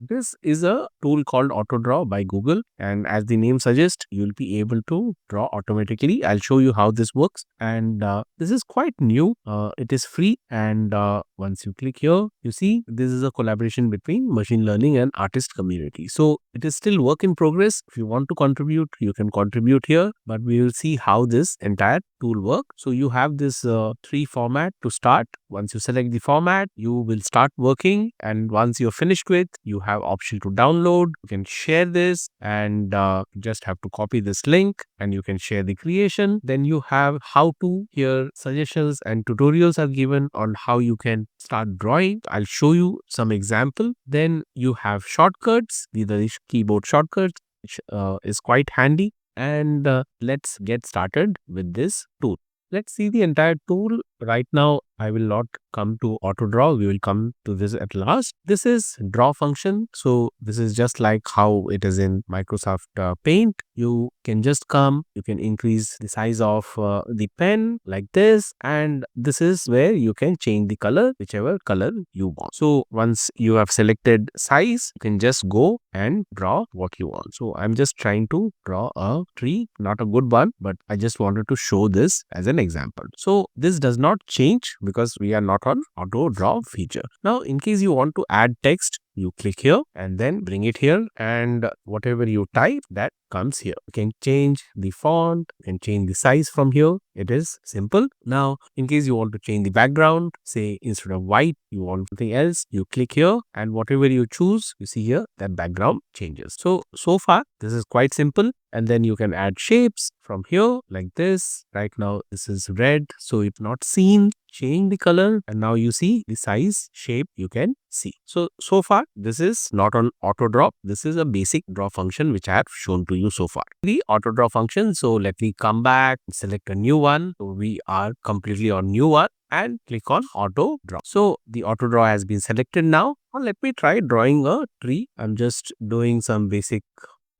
This is a tool called Autodraw by Google, and as the name suggests, you'll be able to draw automatically. I'll show you how this works, and this is quite new. It is free, and once you click here, you see this is a collaboration between machine learning and artist community. So it is still work in progress. If you want to contribute, you can contribute here, but we will see how this entire tool works. So you have this three format to start. Once you select the format, you will start working, and once you're finished with, you have option to download. You can share this, and just have to copy this link, and you can share the creation. Then you have how to here, suggestions and tutorials are given on how you can start drawing. I'll show you some example. Then you have shortcuts. These are the keyboard shortcuts, which is quite handy. And let's get started with this tool. Let's see the entire tool. Right now, I will not come to Autodraw. We will come to this at last. This is draw function. So this is just like how it is in Microsoft Paint. You can just come, you can increase the size of the pen like this. And this is where you can change the color, whichever color you want. So once you have selected size, you can just go and draw what you want. So I'm just trying to draw a tree, not a good one, but I just wanted to show this as an example. So this does not change because we are not on auto draw feature. Now, in case you want to add text, you click here and then bring it here, and whatever you type, that comes here. You can change the font, you can change the size from here. It is simple. Now, in case you want to change the background, say instead of white, you want something else, you click here, and whatever you choose, you see here that background changes. So far, this is quite simple. And then you can add shapes from here like this. Right now, this is red, so it's not seen. Change the color, and now you see the size, shape you can see. So far, this is not on auto draw. This is a basic draw function which I have shown to you so far. The auto draw function. So let me come back, select a new one. So we are completely on new one and click on auto draw. So the auto draw has been selected now. Now let me try drawing a tree. I'm just doing some basic,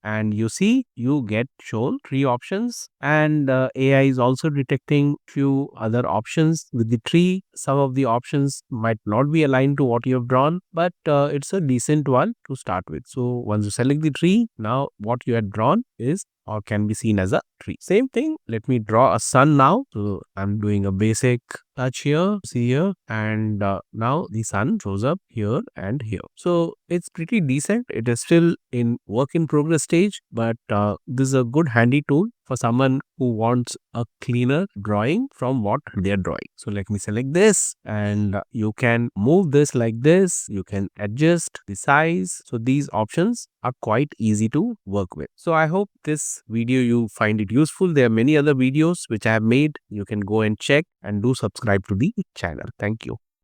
and you see you get shown three options, and AI is also detecting few other options with the tree. Some of the options might not be aligned to what you have drawn, but it's a decent one to start with. So once you select the tree, now what you had drawn is or can be seen as a tree. Same thing, let me draw a sun now. So I'm doing a basic touch here, see here, and now the sun shows up here and here. So it's pretty decent. It is still in work in progress stage, but this is a good handy tool for someone who wants a cleaner drawing from what they're drawing. So let me select this, and you can move this like this. You can adjust the size. So these options are quite easy to work with. So I hope this video you find it useful. There are many other videos which I have made. You can go and check and do subscribe to the channel. Thank you.